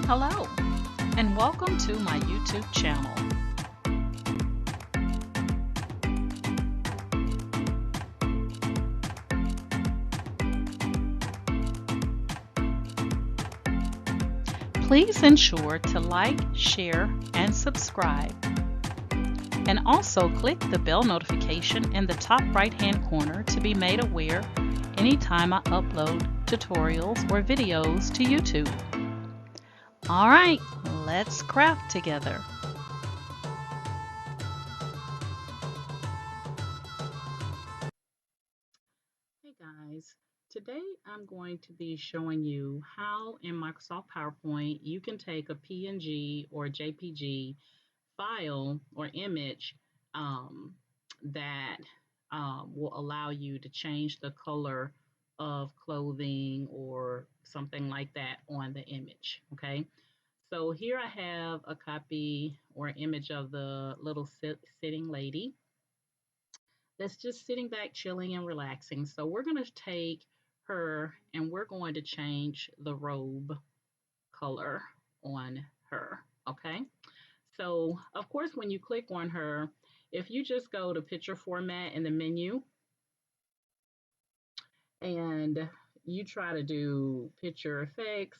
Hello, and welcome to my YouTube channel. Please ensure to like, share, and subscribe. And also click the bell notification in the top right-hand corner to be made aware anytime I upload tutorials or videos to YouTube. All right, let's craft together. Hey guys, today I'm going to be showing you how in Microsoft PowerPoint you can take a PNG or JPG file or image that will allow you to change the color of clothing or something like that on the image. Okay, so here I have a copy or image of the little sitting lady that's just sitting back, chilling and relaxing. So we're going to take her and we're going to change the robe color on her. Okay. So, of course, when you click on her, if you just go to picture format in the menu and you try to do picture effects,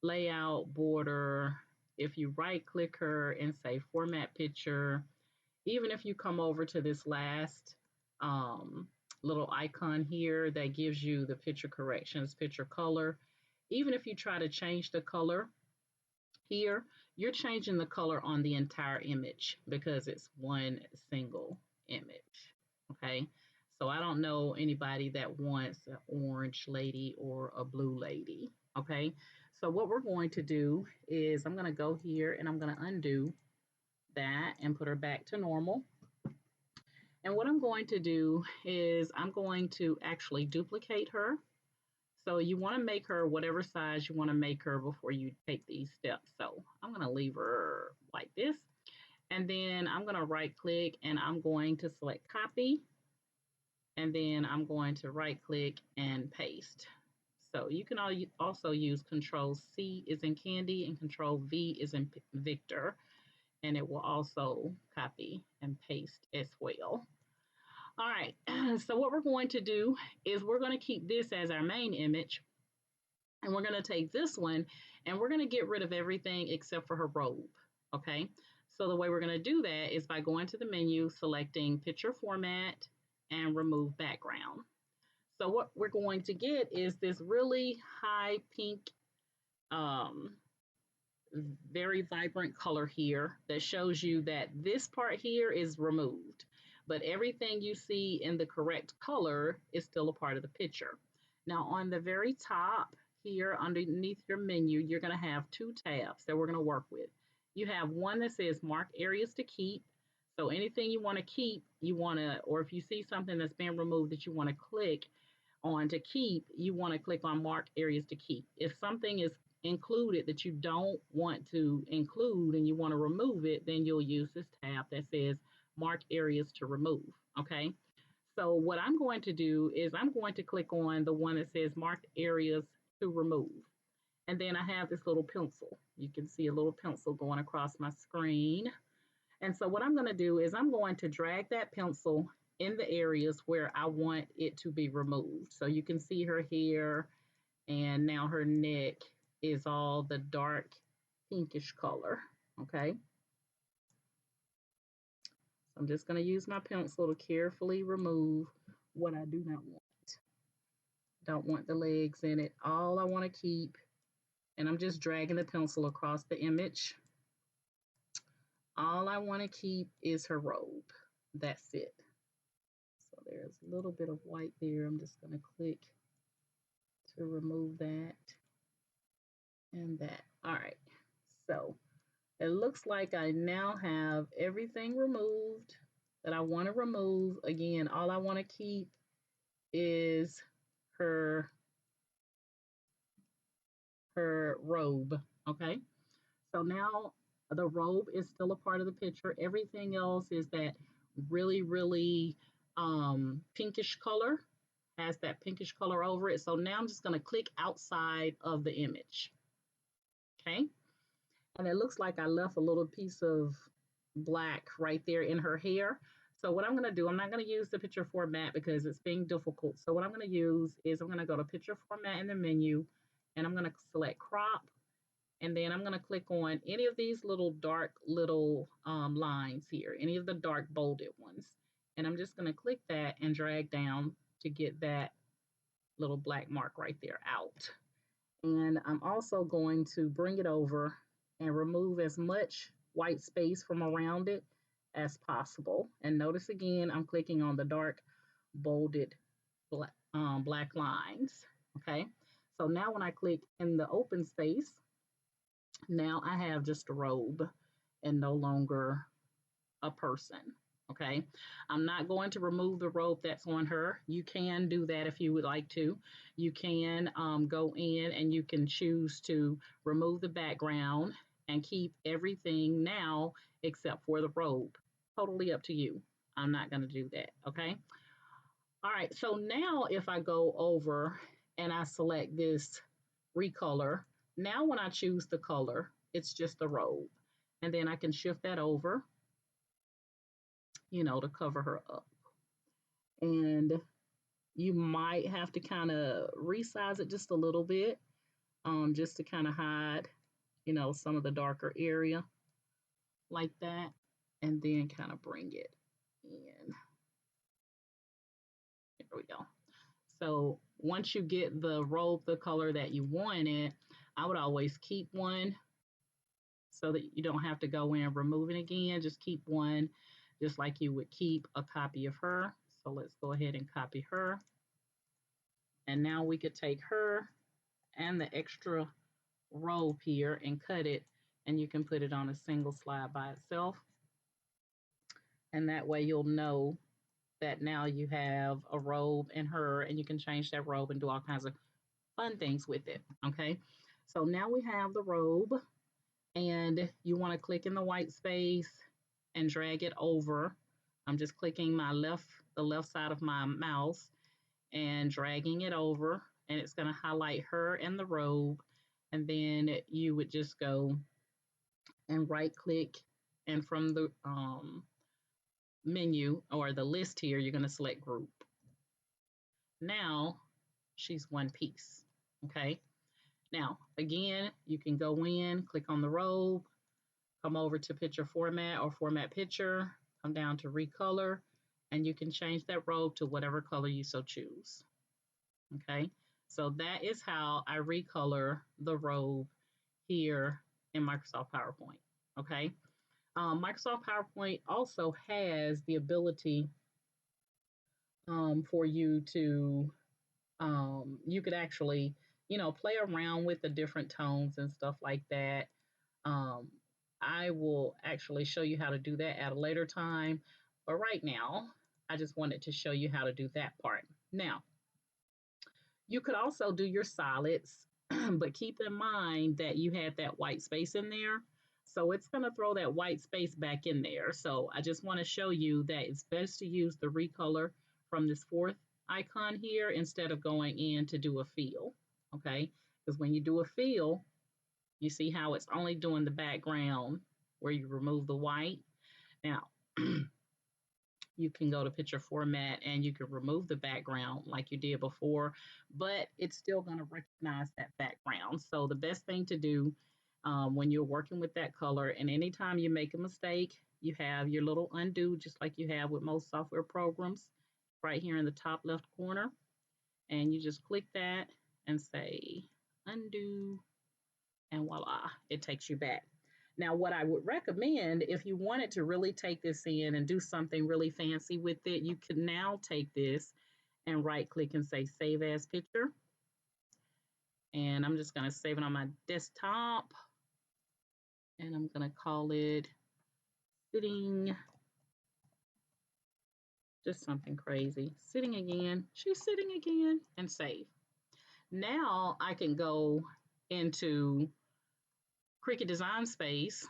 layout, border, if you right click her and say format picture, even if you come over to this last um, little icon here that gives you the picture corrections, picture color, even if you try to change the color here, you're changing the color on the entire image because it's one single image. Okay, so I don't know anybody that wants an orange lady or a blue lady. Okay, so what we're going to do is I'm going to go here and I'm going to undo that and put her back to normal. And what I'm going to do is I'm going to actually duplicate her. So you want to make her whatever size you want to make her before you take these steps. So I'm going to leave her like this. And then I'm going to right click and I'm going to select copy. And then I'm going to right click and paste. So you can also use Control C is in Candy and Control V is in Victor. And it will also copy and paste as well. All right, so what we're going to do is we're going to keep this as our main image. And we're going to take this one and we're going to get rid of everything except for her robe. Okay, so the way we're going to do that is by going to the menu, selecting picture format and remove background. So what we're going to get is this really high pink, um, very vibrant color here that shows you that this part here is removed, but everything you see in the correct color is still a part of the picture. Now on the very top here underneath your menu, you're going to have two tabs that we're going to work with. You have one that says mark areas to keep. So anything you want to keep, or if you see something that's been removed that you want to click on to keep, you want to click on mark areas to keep. If something is included that you don't want to include and you want to remove it, then you'll use this tab that says mark areas to remove. Okay. So what I'm going to do is I'm going to click on the one that says marked areas to remove. And then I have this little pencil. You can see a little pencil going across my screen. And so what I'm going to do is I'm going to drag that pencil in the areas where I want it to be removed. So you can see her hair and now her neck is all the dark pinkish color. Okay. So I'm just going to use my pencil to carefully remove what I do not want. Don't want the legs in it. All I want to keep, and I'm just dragging the pencil across the image. All I want to keep is her robe. That's it. So there's a little bit of white there. I'm just going to click to remove that and that. All right. So it looks like I now have everything removed that I want to remove. Again, all I want to keep is her robe. Okay. So now the robe is still a part of the picture. Everything else is that really pinkish color, has that pinkish color over it. So now I'm just going to click outside of the image. Okay. And it looks like I left a little piece of black right there in her hair. So what I'm going to do, I'm not going to use the picture format because it's being difficult. So what I'm going to use is I'm going to go to picture format in the menu, and I'm going to select crop, and then I'm going to click on any of these little dark little lines here, any of the dark bolded ones. And I'm just going to click that and drag down to get that little black mark right there out. And I'm also going to bring it over and remove as much white space from around it as possible. And notice again, I'm clicking on the dark bolded black lines. Okay, so now when I click in the open space, now I have just a robe and no longer a person. Okay, I'm not going to remove the robe that's on her. You can do that if you would like to. You can go in and you can choose to remove the background and keep everything now except for the robe. Totally up to you. I'm not going to do that. Okay. All right. So now if I go over and I select this recolor, now when I choose the color, it's just the robe. And then I can shift that over, to cover her up. And you might have to kind of resize it just a little bit, just to kind of hide, some of the darker area like that, and then kind of bring it in. There we go. So once you get the robe the color that you wanted, I would always keep one so that you don't have to go in and remove it again. Just keep one, just like you would keep a copy of her. So let's go ahead and copy her. And now we could take her and the extra robe here and cut it, and you can put it on a single slide by itself. And that way you'll know that now you have a robe in her, and you can change that robe and do all kinds of fun things with it. Okay, so now we have the robe, and you want to click in the white space and drag it over. I'm just clicking the left side of my mouse and dragging it over, and it's going to highlight her and the robe. And then you would just go and right click, and from the menu or the list here, you're going to select group. Now she's one piece. Okay, now again, you can go in, click on the robe, come over to picture format or format picture, come down to recolor, and you can change that robe to whatever color you so choose. Okay, so that is how I recolor the robe here in Microsoft PowerPoint. Okay, Microsoft PowerPoint also has the ability for you to, you could actually, play around with the different tones and stuff like that. Um, I will actually show you how to do that at a later time. But right now, I just wanted to show you how to do that part. Now, you could also do your solids, but keep in mind that you had that white space in there. So it's going to throw that white space back in there. So I just want to show you that it's best to use the recolor from this fourth icon here instead of going in to do a fill. Okay, because when you do a fill, you see how it's only doing the background where you remove the white. Now, you can go to picture format and you can remove the background like you did before, but it's still going to recognize that background. So the best thing to do when you're working with that color, and anytime you make a mistake, you have your little undo, just like you have with most software programs, right here in the top left corner. And you just click that and say undo, and voila, it takes you back. Now, what I would recommend, if you wanted to really take this in and do something really fancy with it, you can now take this and right click and say save as picture. And I'm just going to save it on my desktop. And I'm going to call it sitting, just something crazy. Sitting again, she's sitting again, and save. Now I can go into Cricut Design Space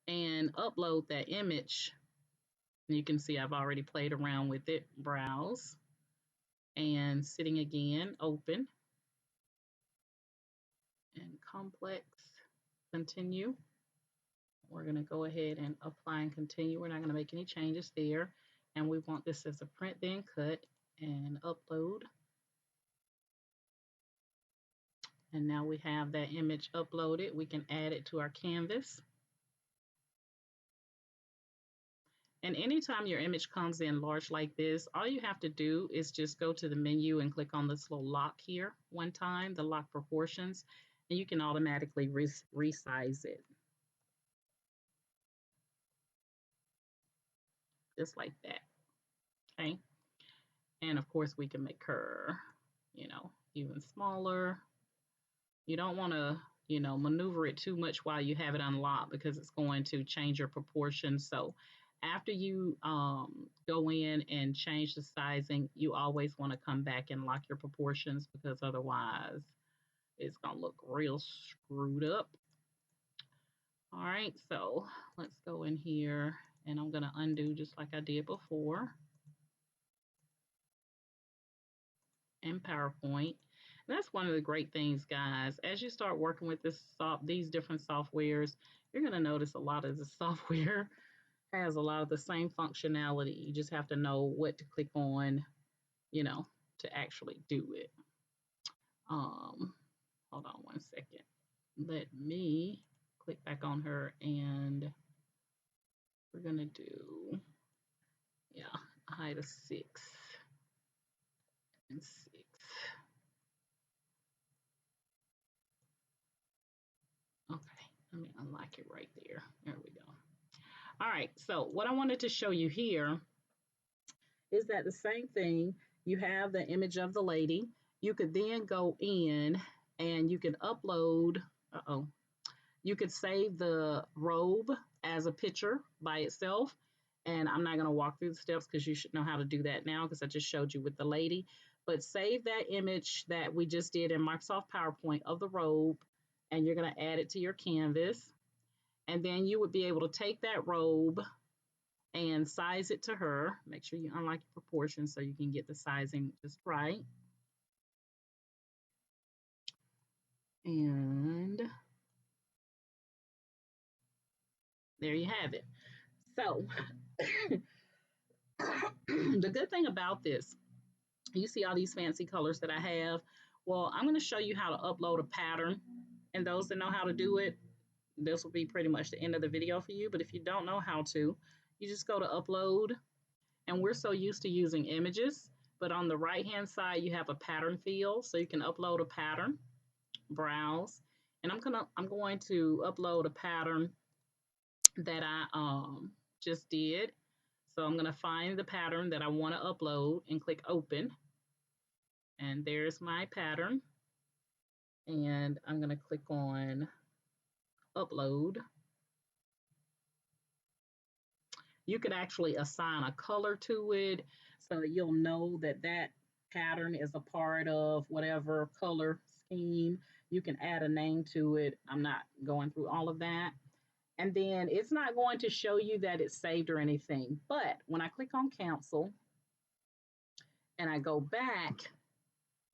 and upload that image. You can see I've already played around with it. Browse, and sitting again, open, and complex. continue. We're going to go ahead and apply and continue. We're not going to make any changes there. And we want this as a print, then cut and upload. And now we have that image uploaded. We can add it to our canvas. And anytime your image comes in large like this, all you have to do is just go to the menu and click on this little lock here one time, the lock proportions, and you can automatically resize it. Just like that, okay? And of course we can make her, even smaller. You don't want to, maneuver it too much while you have it unlocked because it's going to change your proportions. So after you go in and change the sizing, you always want to come back and lock your proportions because otherwise it's going to look real screwed up. All right, so let's go in here and I'm going to undo just like I did before in PowerPoint. And that's one of the great things, guys. As you start working with these different softwares, you're going to notice a lot of the software has a lot of the same functionality. You just have to know what to click on, to actually do it. Hold on one second. Let me click back on her and we're going to do, a height of 6 and 6. Okay, let me unlock it right there. There we go. All right, so what I wanted to show you here is that the same thing, you have the image of the lady. You could then go in and you can upload, you could save the robe as a picture by itself. And I'm not going to walk through the steps because you should know how to do that now because I just showed you with the lady. But save that image that we just did in Microsoft PowerPoint of the robe, and you're going to add it to your canvas. And then you would be able to take that robe and size it to her. Make sure you unlock your proportions so you can get the sizing just right. And there you have it. So the good thing about this, you see all these fancy colors that I have. Well, I'm going to show you how to upload a pattern. And those that know how to do it, this will be pretty much the end of the video for you. But if you don't know how to, you just go to upload. And we're so used to using images. But on the right-hand side, you have a pattern field. So you can upload a pattern, browse. And I'm going to upload a pattern that I just did. So I'm going to find the pattern that I want to upload and click open. And there's my pattern. And I'm going to click on upload. You could actually assign a color to it so that you'll know that that pattern is a part of whatever color scheme. You can add a name to it. I'm not going through all of that. And then it's not going to show you that it's saved or anything. But when I click on cancel and I go back,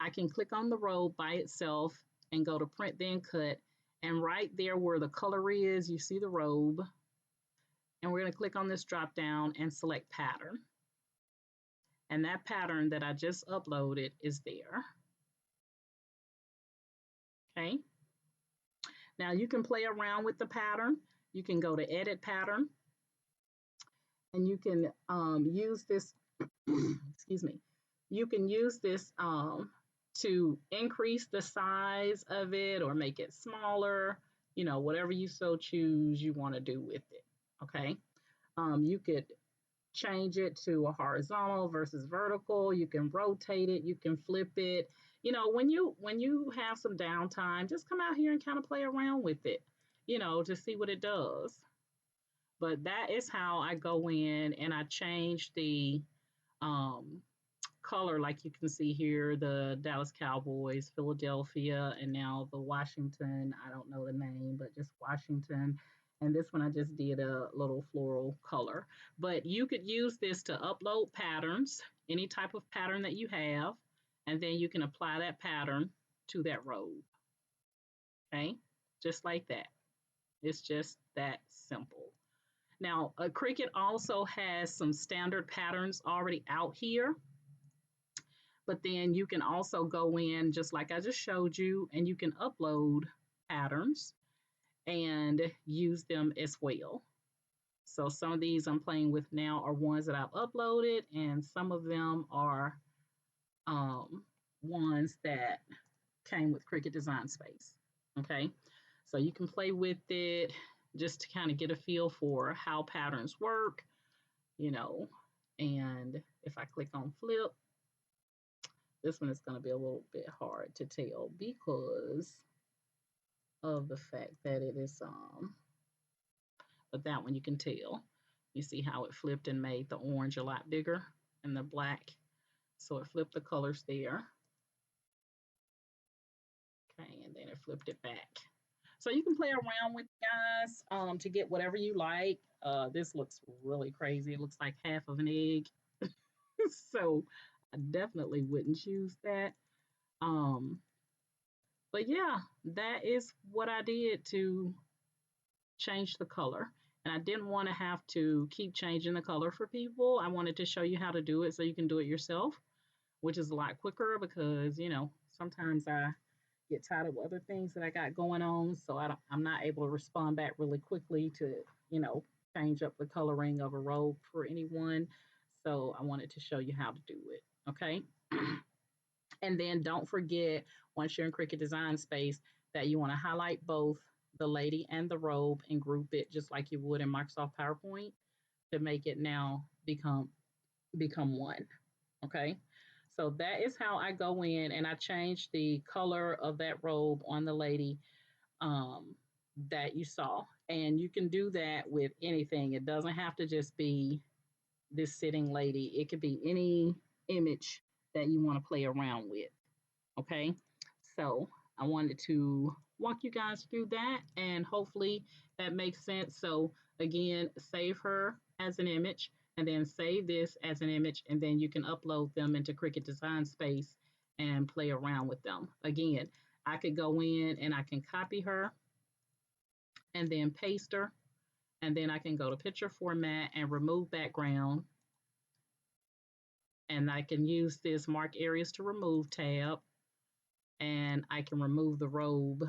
I can click on the robe by itself and go to print then cut. And right there where the color is, you see the robe. And we're going to click on this drop down and select pattern. And that pattern that I just uploaded is there. Okay. Now you can play around with the pattern. You can go to edit pattern and you can use this, excuse me, you can use this to increase the size of it or make it smaller, whatever you so choose you want to do with it. Okay. You could change it to a horizontal versus vertical. You can rotate it. You can flip it. When you have some downtime, just come out here and kind of play around with it, to see what it does. But that is how I go in and I change the color, like you can see here, the Dallas Cowboys, Philadelphia, and now the Washington. I don't know the name, but just Washington. And this one I just did a little floral color. But you could use this to upload patterns, any type of pattern that you have, and then you can apply that pattern to that robe. Okay, just like that. It's just that simple. Now, Cricut also has some standard patterns already out here, but then you can also go in just like I just showed you, and you can upload patterns and use them as well. So some of these I'm playing with now are ones that I've uploaded, and some of them are ones that came with Cricut Design Space. Okay, so you can play with it just to kind of get a feel for how patterns work, you know. And if I click on flip, this one is going to be a little bit hard to tell because of the fact that it is but that one you can tell. You see how it flipped and made the orange a lot bigger and the black. So it flipped the colors there. Okay, and then it flipped it back. So you can play around with guys to get whatever you like. This looks really crazy. It looks like half of an egg. So I definitely wouldn't choose that. Um, but yeah, that is what I did to change the color. And I didn't want to have to keep changing the color for people. I wanted to show you how to do it so you can do it yourself, which is a lot quicker because, you know, sometimes I get tired of other things that I got going on. So I'm not able to respond back really quickly to, you know, change up the coloring of a robe for anyone. So I wanted to show you how to do it. Okay. And then don't forget, once you're in Cricut Design Space, that you want to highlight both the lady and the robe and group it just like you would in Microsoft PowerPoint to make it now become one. Okay. So that is how I go in and I change the color of that robe on the lady um, that you saw. And you can do that with anything. It doesn't have to just be this sitting lady. It could be any image that you want to play around with. Okay. So I wanted to walk you guys through that and hopefully that makes sense. So again, save her as an image and then save this as an image and then you can upload them into Cricut Design Space and play around with them. Again, I could go in and I can copy her and then paste her and then I can go to picture format and remove background and I can use this mark areas to remove tab and I can remove the robe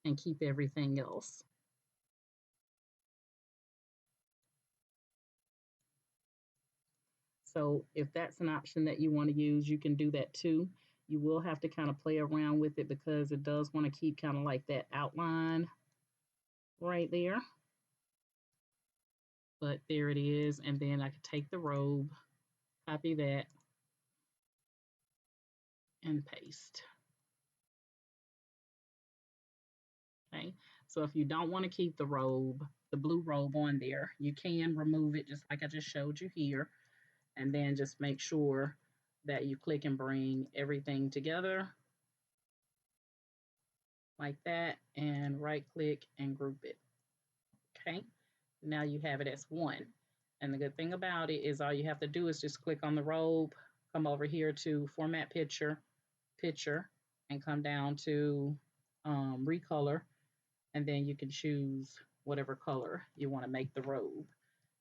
and keep everything else. So if that's an option that you want to use, you can do that too. You will have to kind of play around with it because it does want to keep kind of like that outline right there. But there it is. And then I could take the robe, copy that, and paste. Okay. So if you don't want to keep the robe, the blue robe on there, you can remove it just like I just showed you here. And then just make sure that you click and bring everything together like that and right click and group it. Okay, now you have it as one. And the good thing about it is all you have to do is just click on the robe, come over here to format picture, and come down to recolor. And then you can choose whatever color you want to make the robe.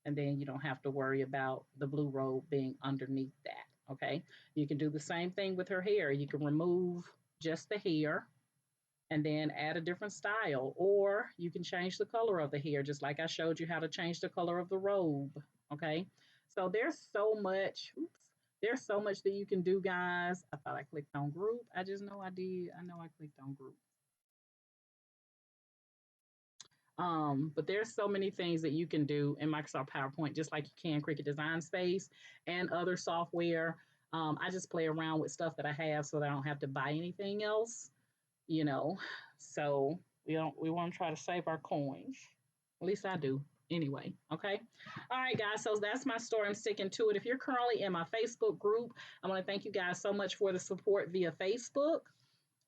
And then you don't have to worry about the blue robe being underneath that. Okay, you can do the same thing with her hair. You can remove just the hair and then add a different style, or you can change the color of the hair, just like I showed you how to change the color of the robe. Okay, so there's so much that you can do, guys. I thought I clicked on group. I just know I did. I know I clicked on group. But there's so many things that you can do in Microsoft PowerPoint, just like you can Cricut Design Space and other software. I just play around with stuff that I have so that I don't have to buy anything else, you know. So we want to try to save our coins. At least I do. Anyway, okay. All right, guys. So that's my story. I'm sticking to it. If you're currently in my Facebook group, I want to thank you guys so much for the support via Facebook.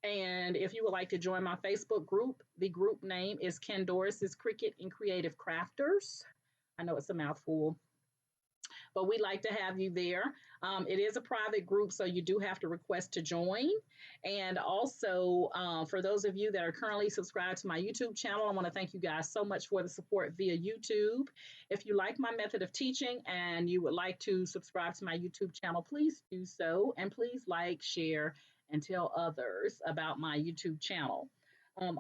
And if you would like to join my Facebook group, the group name is Ken Doris's Cricut and Creative Crafters. I know it's a mouthful, but we like to have you there. It is a private group, so you do have to request to join. And also, for those of you that are currently subscribed to my YouTube channel, I want to thank you guys so much for the support via YouTube. If you like my method of teaching and you would like to subscribe to my YouTube channel, please do so. And please like, share, and tell others about my YouTube channel.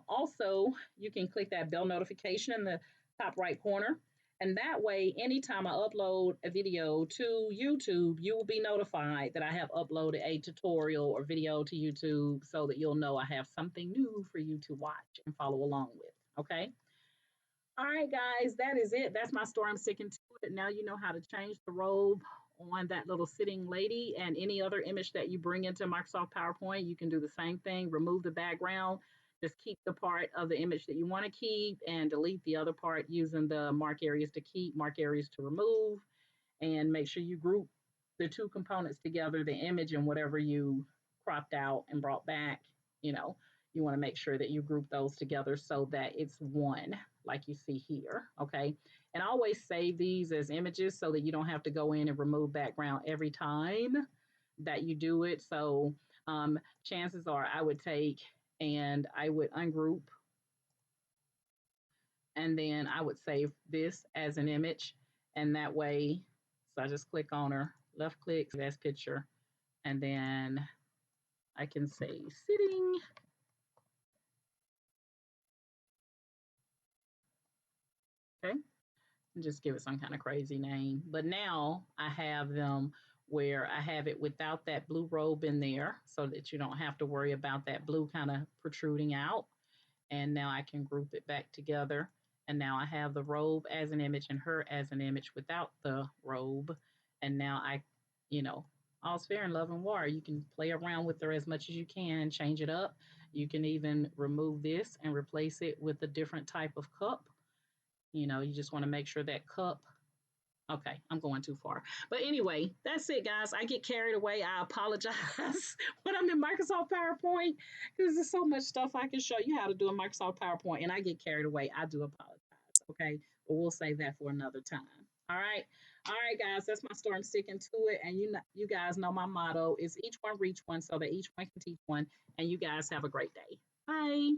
Also, you can click that bell notification in the top right corner. And that way, anytime I upload a video to YouTube, you will be notified that I have uploaded a tutorial or video to YouTube so that you'll know I have something new for you to watch and follow along with. Okay. All right, guys, that is it. That's my story. I'm sticking to it. Now you know how to change the robe on that little sitting lady, and any other image that you bring into Microsoft PowerPoint, you can do the same thing. Remove the background, just keep the part of the image that you want to keep and delete the other part using the mark areas to keep, mark areas to remove, and make sure you group the two components together, the image and whatever you cropped out and brought back. You know, you want to make sure that you group those together so that it's one, like you see here. Okay. And always save these as images so that you don't have to go in and remove background every time that you do it. So chances are I would take and I would ungroup, and then I would save this as an image. And that way, so I just click on her, left click, that's picture, and then I can say sitting. Okay. And just give it some kind of crazy name. But now I have them where I have it without that blue robe in there so that you don't have to worry about that blue kind of protruding out. And now I can group it back together. And now I have the robe as an image and her as an image without the robe. And now you know, all's fair in love and war. You can play around with her as much as you can, change it up. You can even remove this and replace it with a different type of cup. You know, you just want to make sure that cup. Okay, I'm going too far. But anyway, that's it, guys. I get carried away. I apologize when I'm in Microsoft PowerPoint because there's so much stuff I can show you how to do in Microsoft PowerPoint, and I get carried away. I do apologize. Okay, but we'll save that for another time. All right, guys. That's my story. I'm sticking to it, and you guys know my motto is each one reach one, so that each one can teach one. And you guys have a great day. Bye.